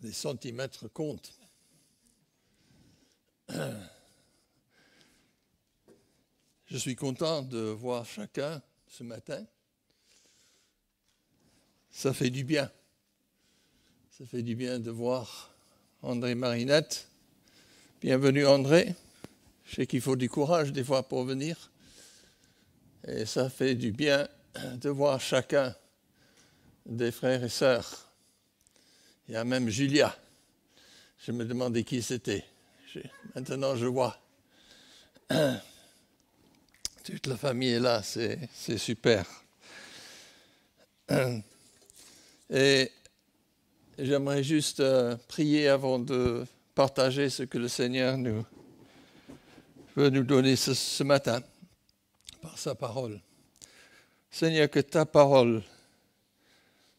Les centimètres comptent. Je suis content de voir chacun ce matin. Ça fait du bien. Ça fait du bien de voir André Marinette. Bienvenue André. Je sais qu'il faut du courage des fois pour venir. Et ça fait du bien de voir chacun des frères et sœurs. Il y a même Julia. Je me demandais qui c'était. Maintenant, je vois. Toute la famille est là, c'est super. Et j'aimerais juste prier avant de partager ce que le Seigneur veut nous donner ce matin par sa parole. Seigneur, que ta parole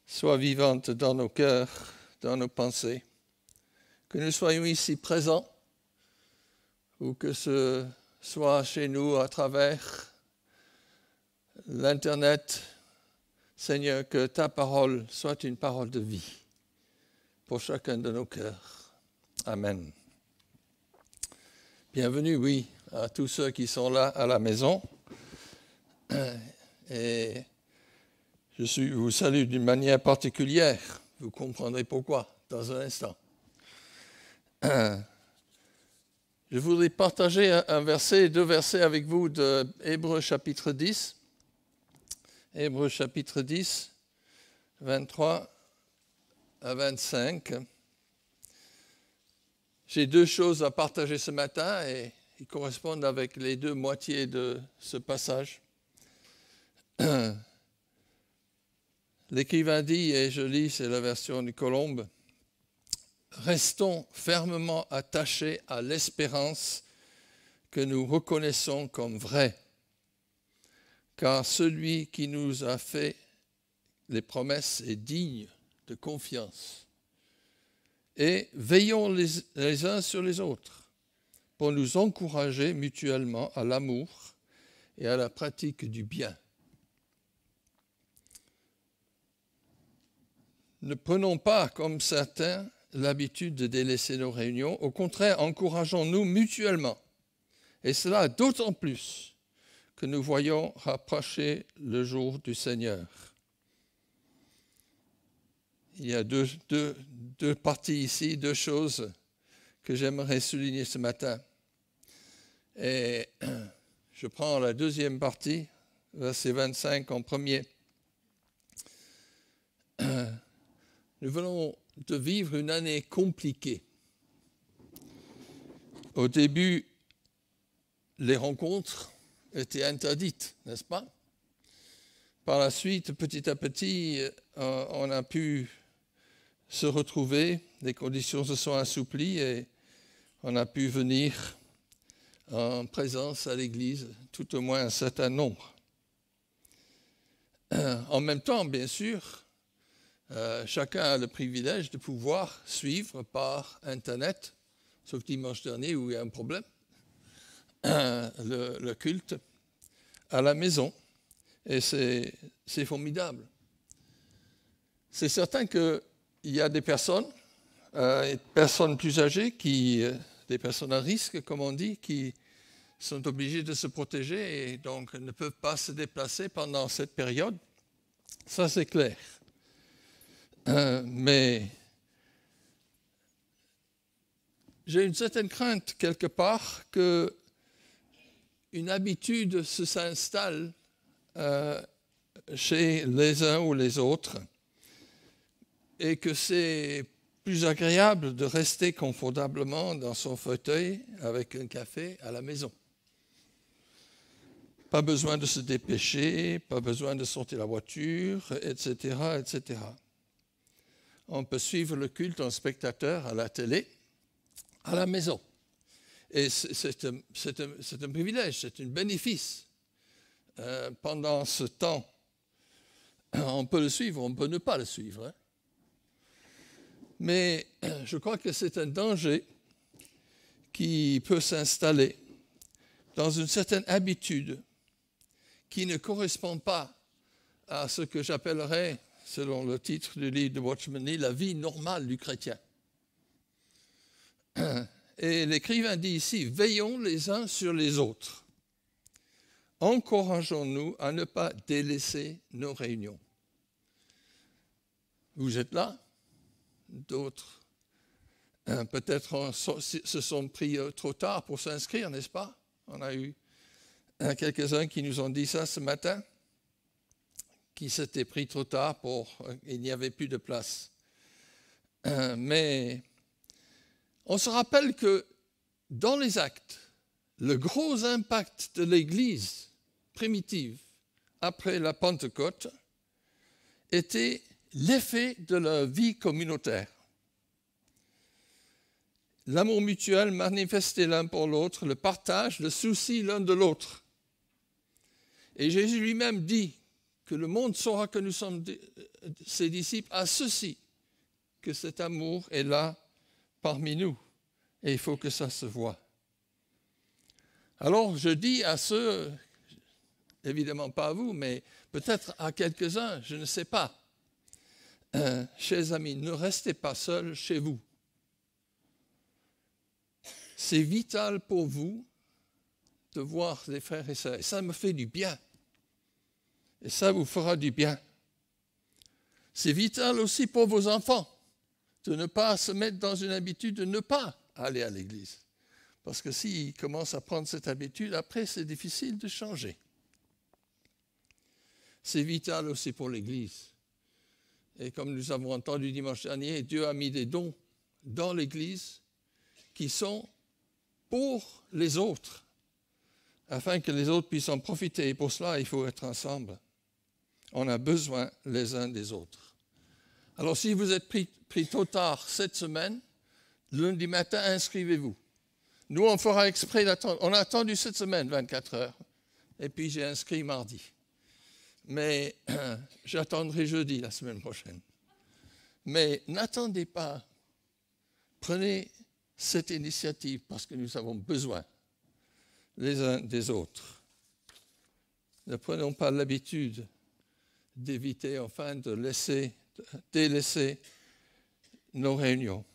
soit vivante dans nos cœurs, dans nos pensées, que nous soyons ici présents ou que ce soit chez nous à travers l'Internet. Seigneur, que ta parole soit une parole de vie pour chacun de nos cœurs. Amen. Bienvenue, oui, à tous ceux qui sont là à la maison. Et je vous salue d'une manière particulière. Vous comprendrez pourquoi dans un instant. Je voudrais partager deux versets avec vous de Hébreux chapitre 10. Hébreux chapitre 10, 23 à 25. J'ai deux choses à partager ce matin et ils correspondent avec les deux moitiés de ce passage. L'écrivain dit, et je lis, c'est la version du Colombe, « Restons fermement attachés à l'espérance que nous reconnaissons comme vraie, car celui qui nous a fait les promesses est digne de confiance. Et veillons les uns sur les autres pour nous encourager mutuellement à l'amour et à la pratique du bien. Ne prenons pas, comme certains, l'habitude de délaisser nos réunions. Au contraire, encourageons-nous mutuellement. Et cela d'autant plus que nous voyons rapprocher le jour du Seigneur. » Il y a deux parties ici, deux choses que j'aimerais souligner ce matin. Et je prends la deuxième partie, verset 25 en premier. Nous venons de vivre une année compliquée. Au début, les rencontres étaient interdites, n'est-ce pas? Par la suite, petit à petit, on a pu se retrouver, les conditions se sont assouplies et on a pu venir en présence à l'église, tout au moins un certain nombre. En même temps, bien sûr, chacun a le privilège de pouvoir suivre par Internet, sauf dimanche dernier où il y a un problème, le culte à la maison. Et c'est formidable. C'est certain qu'il y a des personnes plus âgées, des personnes à risque, comme on dit, qui sont obligées de se protéger et donc ne peuvent pas se déplacer pendant cette période. Ça, c'est clair. Mais j'ai une certaine crainte quelque part qu'une habitude s'installe chez les uns ou les autres et que c'est plus agréable de rester confortablement dans son fauteuil avec un café à la maison. Pas besoin de se dépêcher, pas besoin de sortir la voiture, etc., etc. On peut suivre le culte en spectateur à la télé, à la maison. Et c'est un privilège, c'est un bénéfice. Pendant ce temps, on peut le suivre, on peut ne pas le suivre. Hein. Mais je crois que c'est un danger qui peut s'installer dans une certaine habitude qui ne correspond pas à ce que j'appellerais, selon le titre du livre de Watchman Nee, la vie normale du chrétien. Et l'écrivain dit ici, veillons les uns sur les autres. Encourageons-nous à ne pas délaisser nos réunions. Vous êtes là? D'autres, peut-être se sont pris trop tard pour s'inscrire, n'est-ce pas? On a eu quelques-uns qui nous ont dit ça ce matin, qui s'étaient pris trop tard il n'y avait plus de place. Mais on se rappelle que dans les Actes, le gros impact de l'Église primitive après la Pentecôte était l'effet de la vie communautaire. L'amour mutuel manifesté l'un pour l'autre, le partage, le souci l'un de l'autre. Et Jésus lui-même dit que le monde saura que nous sommes ses disciples à ceci, que cet amour est là parmi nous. Et il faut que ça se voie. Alors je dis à ceux, évidemment pas à vous, mais peut-être à quelques-uns, je ne sais pas, chers amis, ne restez pas seuls chez vous. C'est vital pour vous de voir les frères et sœurs. Et ça me fait du bien. Et ça vous fera du bien. C'est vital aussi pour vos enfants de ne pas se mettre dans une habitude de ne pas aller à l'église. Parce que s'ils commencent à prendre cette habitude, après c'est difficile de changer. C'est vital aussi pour l'église. Et comme nous avons entendu dimanche dernier, Dieu a mis des dons dans l'église qui sont pour les autres, afin que les autres puissent en profiter. Et pour cela, il faut être ensemble. On a besoin les uns des autres. Alors si vous êtes pris trop tard cette semaine, lundi matin, inscrivez-vous. Nous, on fera exprès d'attendre. On a attendu cette semaine 24 heures, et puis j'ai inscrit mardi. Mais j'attendrai jeudi la semaine prochaine. Mais n'attendez pas. Prenez cette initiative parce que nous avons besoin les uns des autres. Ne prenons pas l'habitude d'éviter, enfin, de délaisser nos réunions.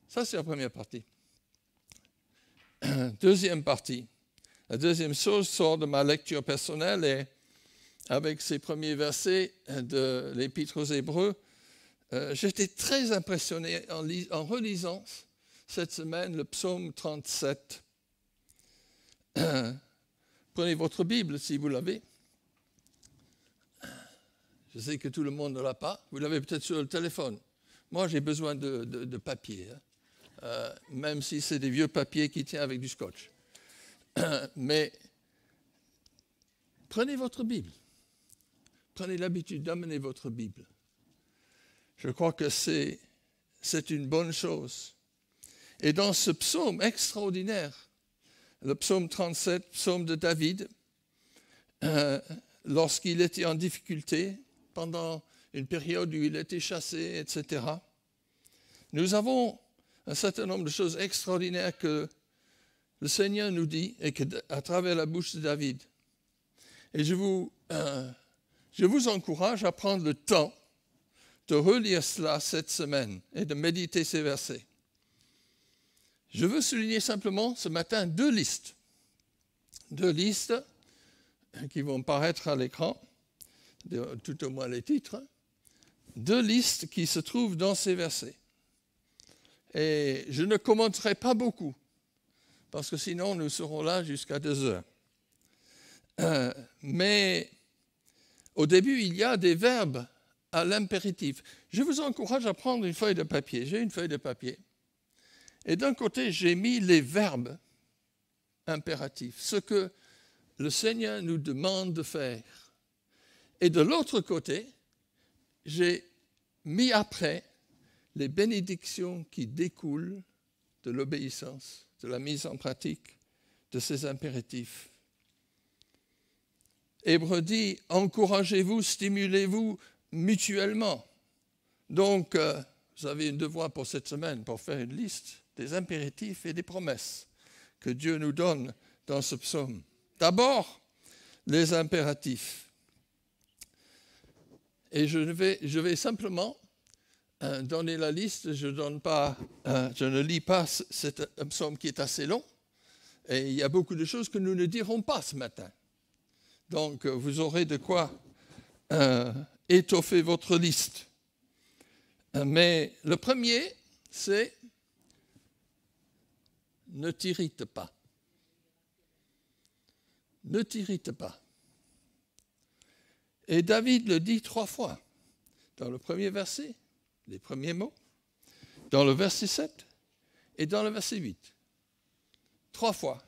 Ça, c'est la première partie. Deuxième partie. La deuxième chose sort de ma lecture personnelle et avec ces premiers versets de l'Épître aux Hébreux, j'étais très impressionné en relisant cette semaine le psaume 37. Prenez votre Bible si vous l'avez. Je sais que tout le monde ne l'a pas. Vous l'avez peut-être sur le téléphone. Moi, j'ai besoin de papier, même si c'est des vieux papiers qui tiennent avec du scotch. Mais prenez votre Bible. Prenez l'habitude d'amener votre Bible. Je crois que c'est une bonne chose. Et dans ce psaume extraordinaire, le psaume 37, psaume de David, lorsqu'il était en difficulté, pendant une période où il était chassé, etc., nous avons un certain nombre de choses extraordinaires que le Seigneur nous dit et à travers la bouche de David. Et je vous encourage à prendre le temps de relire cela cette semaine et de méditer ces versets. Je veux souligner simplement ce matin deux listes qui vont paraître à l'écran, tout au moins les titres, deux listes qui se trouvent dans ces versets. Et je ne commenterai pas beaucoup, parce que sinon nous serons là jusqu'à 2 heures. Mais au début, il y a des verbes à l'impératif. Je vous encourage à prendre une feuille de papier. J'ai une feuille de papier. Et d'un côté, j'ai mis les verbes impératifs, ce que le Seigneur nous demande de faire. Et de l'autre côté, j'ai mis après les bénédictions qui découlent de l'obéissance, de la mise en pratique de ces impératifs. Hébreux dit, encouragez-vous, stimulez-vous mutuellement. Donc, vous avez un devoir pour cette semaine pour faire une liste des impératifs et des promesses que Dieu nous donne dans ce psaume. D'abord, les impératifs. Et je vais simplement donner la liste, je ne lis pas cet psaume qui est assez long. Et il y a beaucoup de choses que nous ne dirons pas ce matin. Donc, vous aurez de quoi étoffer votre liste. Mais le premier, c'est « Ne t'irrite pas ». Ne t'irrite pas. Et David le dit 3 fois. Dans le premier verset, les premiers mots, dans le verset 7 et dans le verset 8. 3 fois.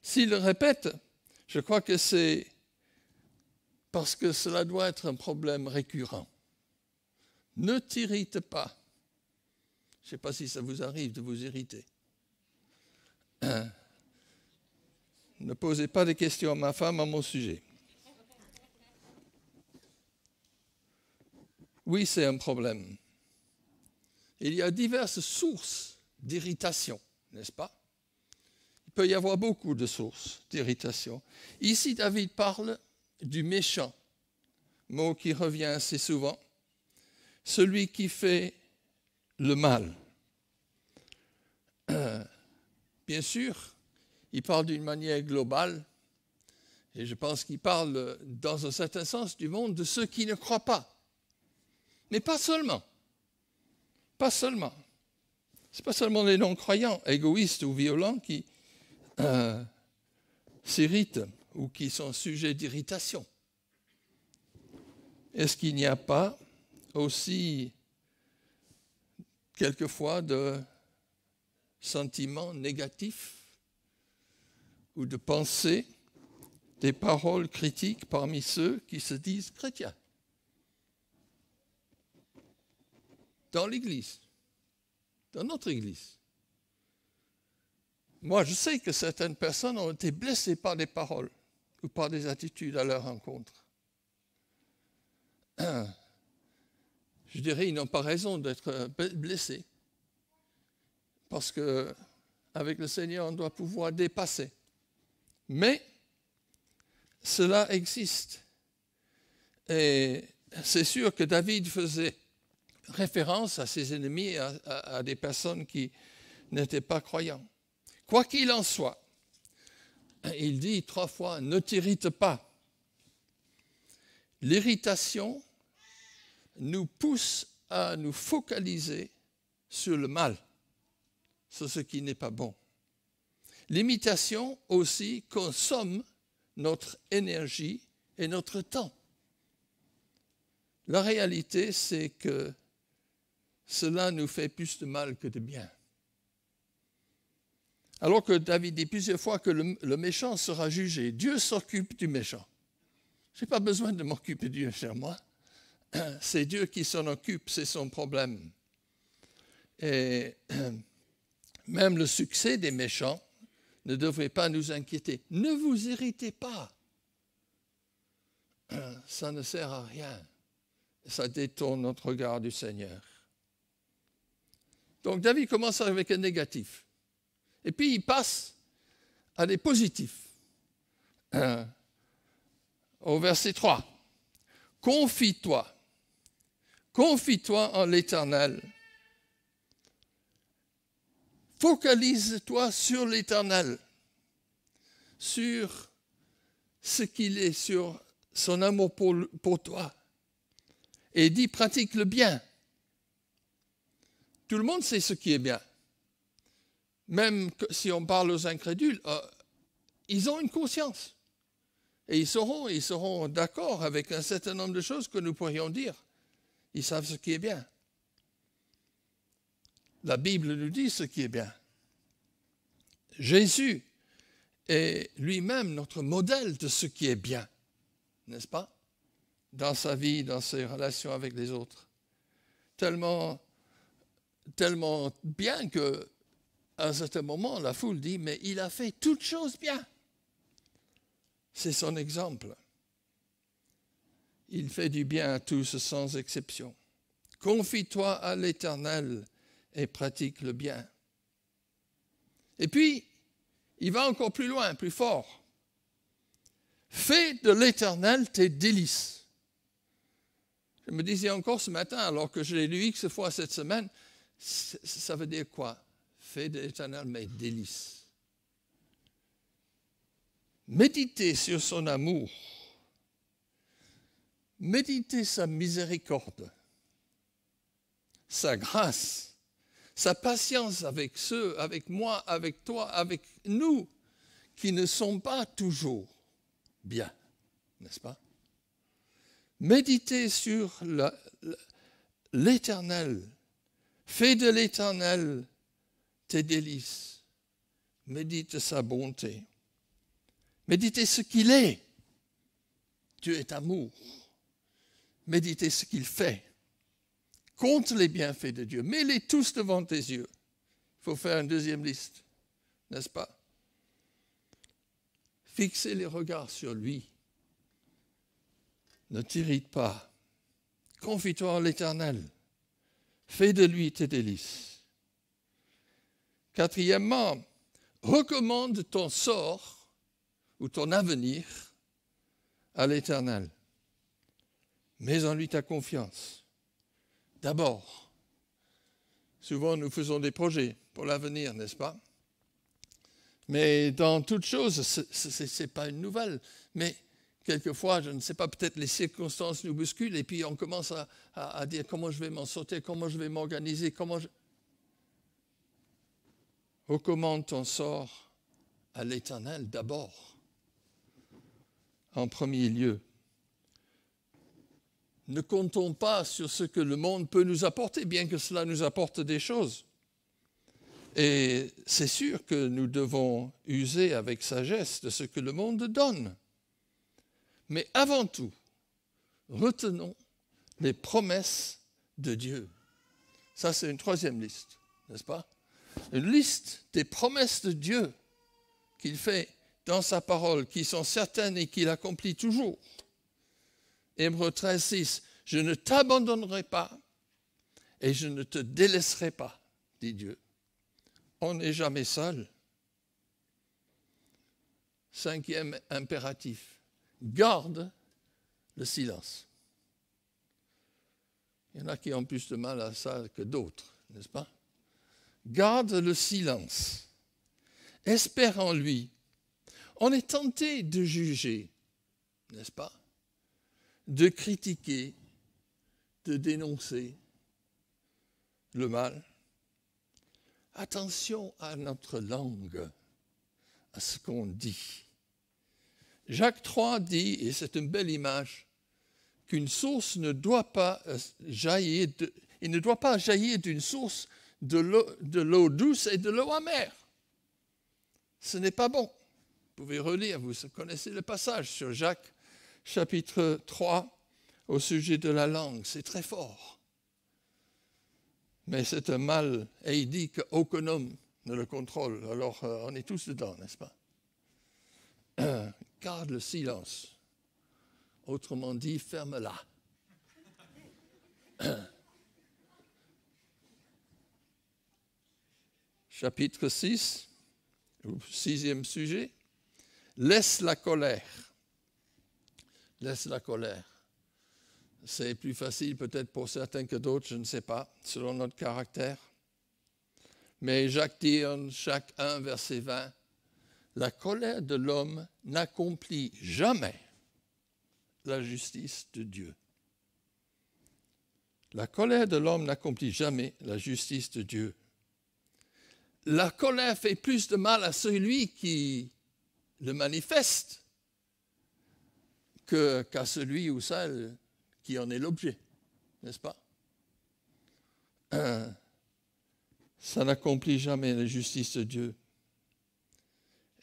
S'il le répète, je crois que c'est parce que cela doit être un problème récurrent. Ne t'irrite pas. Je ne sais pas si ça vous arrive de vous irriter. Ne posez pas de questions à ma femme à mon sujet. Oui, c'est un problème. Il y a diverses sources d'irritation, n'est-ce pas? Il peut y avoir beaucoup de sources d'irritation. Ici, David parle du méchant, mot qui revient assez souvent, celui qui fait le mal. Bien sûr, il parle d'une manière globale, et je pense qu'il parle dans un certain sens du monde de ceux qui ne croient pas. Mais pas seulement. Pas seulement. Ce n'est pas seulement les non-croyants, égoïstes ou violents qui s'irritent ou qui sont sujets d'irritation. Est-ce qu'il n'y a pas aussi quelquefois de sentiments négatifs ou de pensées, des paroles critiques parmi ceux qui se disent chrétiens? Dans l'Église, dans notre Église. Moi, je sais que certaines personnes ont été blessées par des paroles ou par des attitudes à leur rencontre. Je dirais, ils n'ont pas raison d'être blessés. Parce qu'avec le Seigneur, on doit pouvoir dépasser. Mais cela existe. Et c'est sûr que David faisait référence à ses ennemis, à des personnes qui n'étaient pas croyants. Quoi qu'il en soit, il dit 3 fois, ne t'irrite pas. L'irritation nous pousse à nous focaliser sur le mal, sur ce qui n'est pas bon. L'imitation aussi consomme notre énergie et notre temps. La réalité, c'est que cela nous fait plus de mal que de bien. Alors que David dit plusieurs fois que le méchant sera jugé. Dieu s'occupe du méchant. Je n'ai pas besoin de m'occuper de Dieu, cher moi. C'est Dieu qui s'en occupe, c'est son problème. Et même le succès des méchants ne devrait pas nous inquiéter. Ne vous irritez pas. Ça ne sert à rien. Ça détourne notre regard du Seigneur. Donc David commence avec un négatif. Et puis il passe à des positifs. Au verset 3. Confie-toi. Confie-toi en l'Éternel. Focalise-toi sur l'Éternel, sur ce qu'il est, sur son amour pour toi. Et dis, pratique le bien. Tout le monde sait ce qui est bien. Même si on parle aux incrédules, ils ont une conscience. Et ils seront d'accord avec un certain nombre de choses que nous pourrions dire. Ils savent ce qui est bien. La Bible nous dit ce qui est bien. Jésus est lui-même notre modèle de ce qui est bien, n'est-ce pas? Dans sa vie, dans ses relations avec les autres. Tellement bien qu'à un certain moment, la foule dit, mais il a fait toutes choses bien. C'est son exemple. Il fait du bien à tous sans exception. Confie-toi à l'Éternel et pratique le bien. Et puis, il va encore plus loin, plus fort. Fais de l'Éternel tes délices. Je me disais encore ce matin, alors que je l'ai lu X fois cette semaine, ça veut dire quoi? Fais de l'Éternel mes délices. Méditez sur son amour. Méditez sa miséricorde, sa grâce, sa patience avec ceux, avec moi, avec toi, avec nous, qui ne sont pas toujours bien, n'est-ce pas? Méditez sur l'Éternel. Fais de l'Éternel tes délices. Médite sa bonté. Méditez ce qu'il est. Dieu est amour. Méditez ce qu'il fait. Compte les bienfaits de Dieu. Mets-les tous devant tes yeux. Il faut faire une deuxième liste, n'est-ce pas? Fixez les regards sur lui. Ne t'irrite pas. Confie-toi en l'Éternel. Fais de lui tes délices. Quatrièmement, recommande ton sort ou ton avenir à l'Éternel. Mets en lui ta confiance. D'abord, souvent nous faisons des projets pour l'avenir, n'est-ce pas? Mais dans toute chose, ce n'est pas une nouvelle, mais quelquefois, je ne sais pas, peut-être les circonstances nous bousculent et puis on commence à dire comment je vais m'en sortir, comment je vais m'organiser, Recommande ton sort à l'Éternel d'abord, en premier lieu. Ne comptons pas sur ce que le monde peut nous apporter, bien que cela nous apporte des choses. Et c'est sûr que nous devons user avec sagesse de ce que le monde donne. Mais avant tout, retenons les promesses de Dieu. Ça, c'est une troisième liste, n'est-ce pas? Une liste des promesses de Dieu qu'il fait dans sa parole, qui sont certaines et qu'il accomplit toujours. Hébreux 13, 6, « Je ne t'abandonnerai pas et je ne te délaisserai pas, dit Dieu. » On n'est jamais seul. Cinquième impératif, garde le silence. Il y en a qui ont plus de mal à ça que d'autres, n'est-ce pas? Garde le silence. Espère en lui. On est tenté de juger, n'est-ce pas? De critiquer, de dénoncer le mal. Attention à notre langue, à ce qu'on dit. Jacques 3 dit, et c'est une belle image, qu'une source ne doit pas jaillir, il ne doit pas jaillir d'une source de l'eau douce et de l'eau amère. Ce n'est pas bon. Vous pouvez relire, vous connaissez le passage sur Jacques, chapitre 3, au sujet de la langue. C'est très fort. Mais c'est un mal, et il dit qu'aucun homme ne le contrôle. Alors, on est tous dedans, n'est-ce pas? Garde le silence. Autrement dit, ferme-la. Chapitre 6, sixième sujet. Laisse la colère. Laisse la colère. C'est plus facile peut-être pour certains que d'autres, je ne sais pas, selon notre caractère. Mais Jacques dit en Jacques 1, verset 20, « La colère de l'homme n'accomplit jamais la justice de Dieu. » La colère de l'homme n'accomplit jamais la justice de Dieu. La colère fait plus de mal à celui qui le manifeste qu'à celui ou celle qui en est l'objet, n'est-ce pas? Ça n'accomplit jamais la justice de Dieu.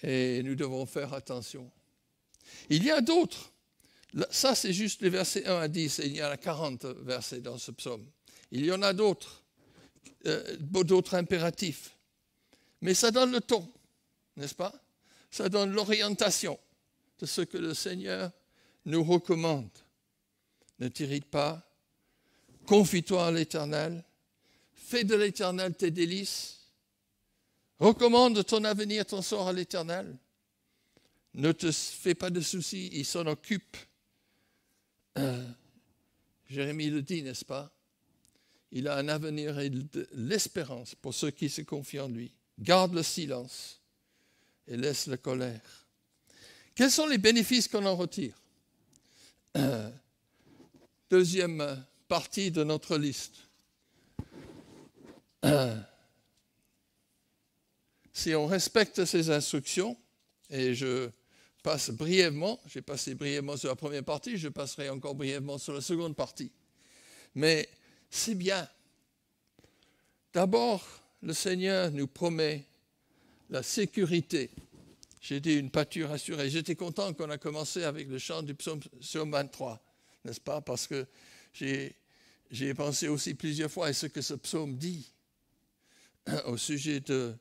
Et nous devons faire attention. Il y a d'autres. Ça, c'est juste les versets 1 à 10, et il y en a 40 versets dans ce psaume. Il y en a d'autres impératifs. Mais ça donne le ton, n'est-ce pas? Ça donne l'orientation de ce que le Seigneur nous recommande. Ne t'irrite pas, confie-toi en l'Éternel, fais de l'Éternel tes délices, recommande ton avenir, ton sort à l'Éternel. Ne te fais pas de soucis, il s'en occupe. Jérémie le dit, n'est-ce pas? Il a un avenir et de l'espérance pour ceux qui se confient en lui. Garde le silence et laisse la colère. Quels sont les bénéfices qu'on en retire? Deuxième partie de notre liste. Si on respecte ces instructions, et j'ai passé brièvement sur la première partie, je passerai encore brièvement sur la seconde partie. Mais c'est bien. D'abord, le Seigneur nous promet la sécurité. J'ai dit une pâture assurée. J'étais content qu'on a commencé avec le chant du psaume 23, n'est-ce pas? Parce que j'ai pensé aussi plusieurs fois à ce que ce psaume dit au sujet de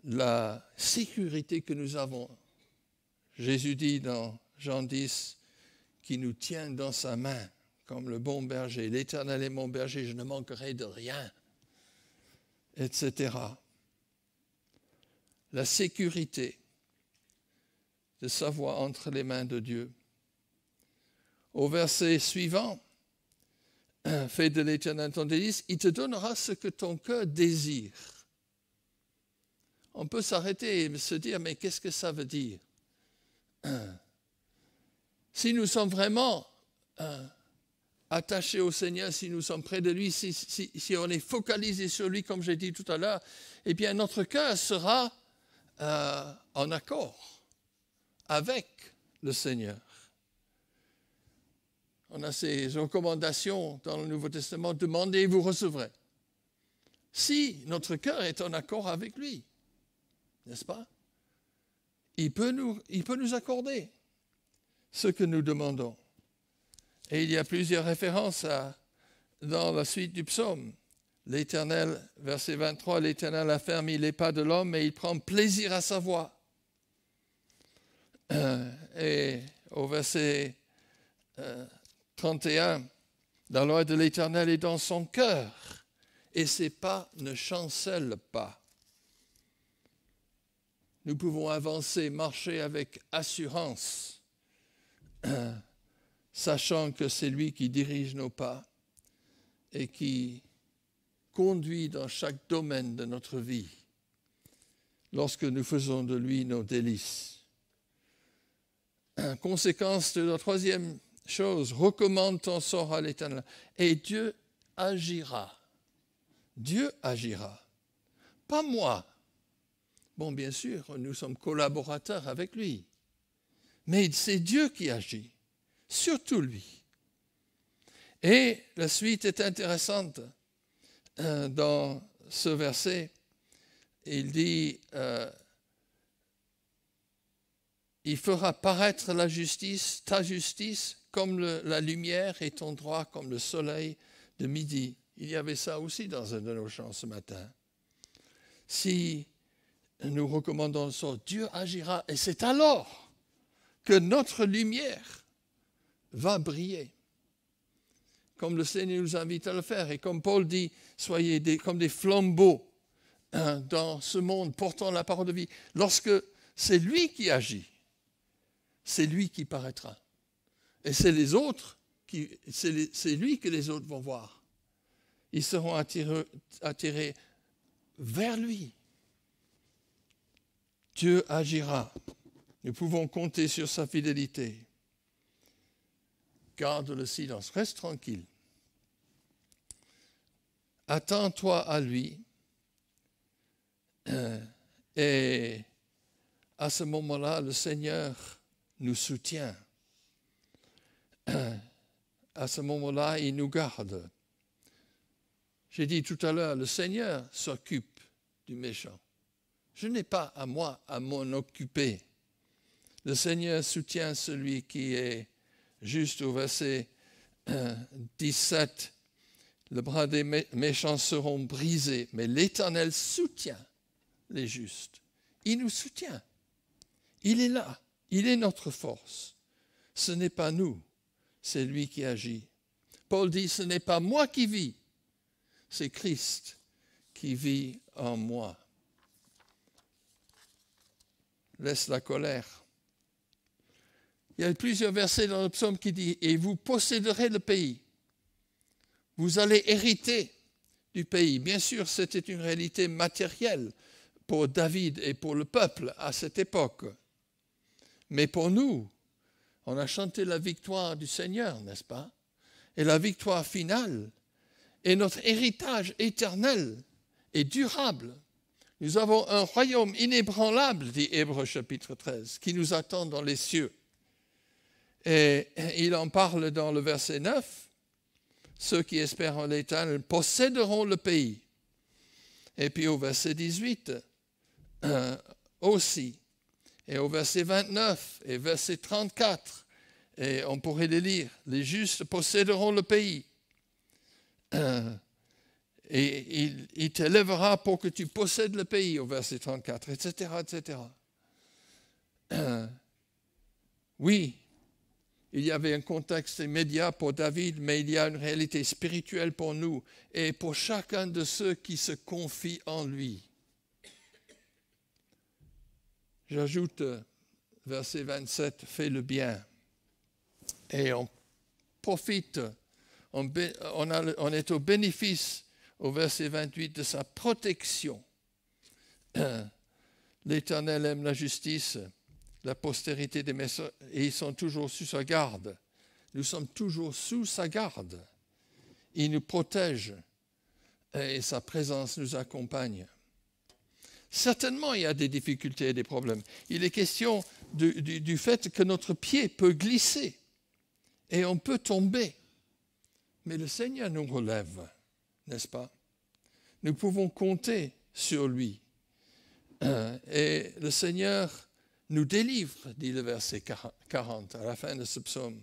la sécurité que nous avons. Jésus dit dans Jean 10 qu'il nous tient dans sa main comme le bon berger. L'Éternel est mon berger, je ne manquerai de rien, etc. La sécurité de sa voix entre les mains de Dieu. Au verset suivant, fais de l'Éternel ton délice, il te donnera ce que ton cœur désire. On peut s'arrêter et se dire, mais qu'est-ce que ça veut dire? Si nous sommes vraiment attachés au Seigneur, si nous sommes près de lui, si on est focalisé sur lui, comme j'ai dit tout à l'heure, eh bien notre cœur sera en accord avec le Seigneur. On a ces recommandations dans le Nouveau Testament, demandez et vous recevrez. Si notre cœur est en accord avec lui, n'est-ce pas? Il peut nous accorder ce que nous demandons. Et il y a plusieurs références dans la suite du psaume. L'Éternel, verset 23, l'Éternel a fermé les pas de l'homme et il prend plaisir à sa voix. Et au verset 31, la loi de l'Éternel est dans son cœur et ses pas ne chancellent pas. Nous pouvons avancer, marcher avec assurance, sachant que c'est lui qui dirige nos pas et qui conduit dans chaque domaine de notre vie lorsque nous faisons de lui nos délices. Conséquence de la troisième chose, recommande ton sort à l'Éternel et Dieu agira. Dieu agira. Pas moi. Bon, bien sûr, nous sommes collaborateurs avec lui. Mais c'est Dieu qui agit, surtout lui. Et la suite est intéressante dans ce verset. Il dit, il fera paraître la justice, ta justice, comme la lumière et ton droit comme le soleil de midi. Il y avait ça aussi dans un de nos chants ce matin. Si nous recommandons ça, Dieu agira et c'est alors que notre lumière va briller. Comme le Seigneur nous invite à le faire et comme Paul dit, soyez comme des flambeaux dans ce monde portant la parole de vie. Lorsque c'est lui qui agit, c'est lui qui paraîtra. Et c'est les autres, c'est lui que les autres vont voir. Ils seront attirés vers lui. Dieu agira. Nous pouvons compter sur sa fidélité. Garde le silence, reste tranquille. Attends-toi à lui. Et à ce moment-là, le Seigneur nous soutient. À ce moment-là, il nous garde. J'ai dit tout à l'heure, le Seigneur s'occupe du méchant. Je n'ai pas à moi à m'en occuper. Le Seigneur soutient celui qui est juste au verset 17. Le bras des méchants seront brisés, mais l'Éternel soutient les justes. Il nous soutient. Il est là. Il est notre force. Ce n'est pas nous, c'est lui qui agit. Paul dit, ce n'est pas moi qui vis, c'est Christ qui vit en moi. Laisse la colère. Il y a plusieurs versets dans le psaume qui disent « Et vous posséderez le pays. Vous allez hériter du pays. » Bien sûr, c'était une réalité matérielle pour David et pour le peuple à cette époque. Mais pour nous, on a chanté la victoire du Seigneur, n'est-ce pas? Et la victoire finale est notre héritage éternel et durable. Nous avons un royaume inébranlable, dit Hébreux chapitre 13, qui nous attend dans les cieux. Et il en parle dans le verset 9. Ceux qui espèrent en l'Éternel posséderont le pays. Et puis au verset 18 aussi. Et au verset 29 et verset 34, et on pourrait les lire, les justes posséderont le pays. Et il t'élèvera pour que tu possèdes le pays, au verset 34, etc., etc. Oui, il y avait un contexte immédiat pour David, mais il y a une réalité spirituelle pour nous et pour chacun de ceux qui se confient en lui. J'ajoute, verset 27, fais le bien. Et on profite, on est au bénéfice, au verset 28, de sa protection. L'Éternel aime la justice, la postérité des méchants, et ils sont toujours sous sa garde. Nous sommes toujours sous sa garde. Il nous protège et sa présence nous accompagne. Certainement, il y a des difficultés et des problèmes. Il est question du fait que notre pied peut glisser et on peut tomber. Mais le Seigneur nous relève, n'est-ce pas? Nous pouvons compter sur lui. Et le Seigneur nous délivre, dit le verset 40 à la fin de ce psaume.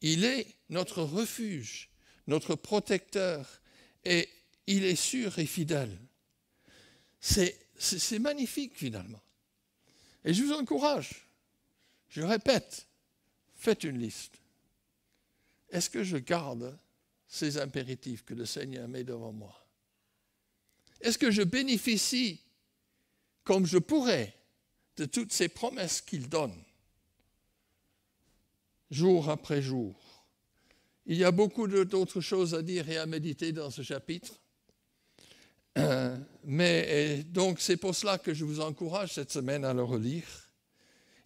Il est notre refuge, notre protecteur, et il est sûr et fidèle. C'est magnifique finalement. Et je vous encourage, je répète, faites une liste. Est-ce que je garde ces impératifs que le Seigneur met devant moi? Est-ce que je bénéficie, comme je pourrais, de toutes ces promesses qu'il donne, jour après jour? Il y a beaucoup d'autres choses à dire et à méditer dans ce chapitre. Donc c'est pour cela que je vous encourage cette semaine à le relire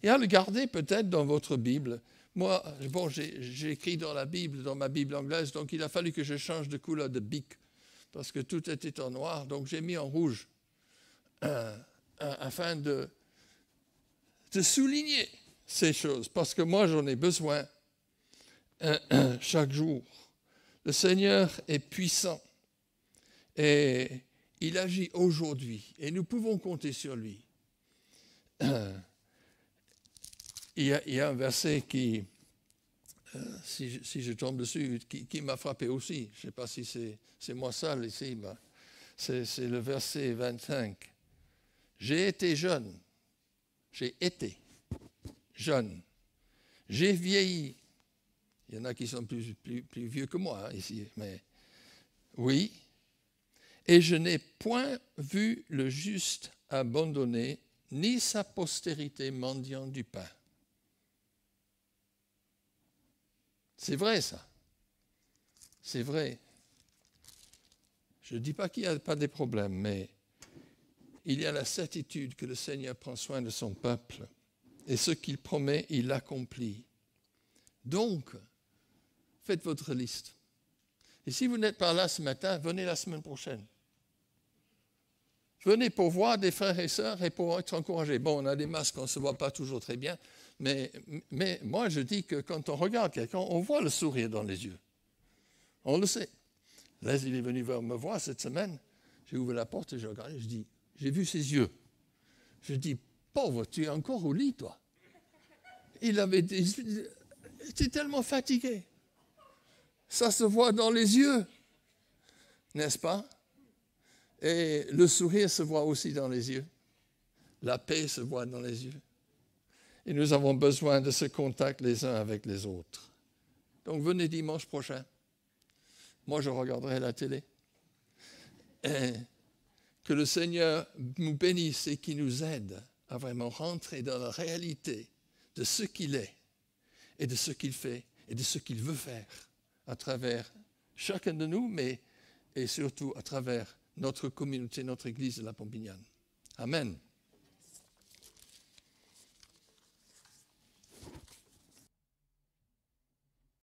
et à le garder peut-être dans votre Bible. Moi, bon, j'ai écrit dans la Bible, dans ma Bible anglaise, donc il a fallu que je change de couleur de bic parce que tout était en noir, donc j'ai mis en rouge afin de souligner ces choses, parce que moi j'en ai besoin chaque jour. Le Seigneur est puissant et il agit aujourd'hui et nous pouvons compter sur lui. Il y a un verset qui, si je tombe dessus, qui m'a frappé aussi. Je ne sais pas si c'est moi seul ici, mais c'est le verset 25. J'ai été jeune, j'ai vieilli. Il y en a qui sont plus vieux que moi ici, mais oui. Et je n'ai point vu le juste abandonné, ni sa postérité mendiant du pain. C'est vrai ça. C'est vrai. Je ne dis pas qu'il n'y a pas de problèmes, mais il y a la certitude que le Seigneur prend soin de son peuple. Et ce qu'il promet, il l'accomplit. Donc, faites votre liste. Et si vous n'êtes pas là ce matin, venez la semaine prochaine. Venez pour voir des frères et sœurs et pour être encouragés. Bon, on a des masques, on ne se voit pas toujours très bien, mais moi je dis que quand on regarde quelqu'un, on voit le sourire dans les yeux. On le sait. Là, il est venu me voir cette semaine. J'ai ouvert la porte et j'ai regardé, je dis, j'ai vu ses yeux. Je dis, pauvre, tu es encore au lit, toi. Il était tellement fatigué. Ça se voit dans les yeux, n'est-ce pas? Et le sourire se voit aussi dans les yeux. La paix se voit dans les yeux. Et nous avons besoin de ce contact les uns avec les autres. Donc venez dimanche prochain. Moi, je regarderai la télé. Et que le Seigneur nous bénisse et qu'il nous aide à vraiment rentrer dans la réalité de ce qu'il est et de ce qu'il fait et de ce qu'il veut faire à travers chacun de nous, et surtout à travers notre communauté, notre Église de la Pompignane. Amen.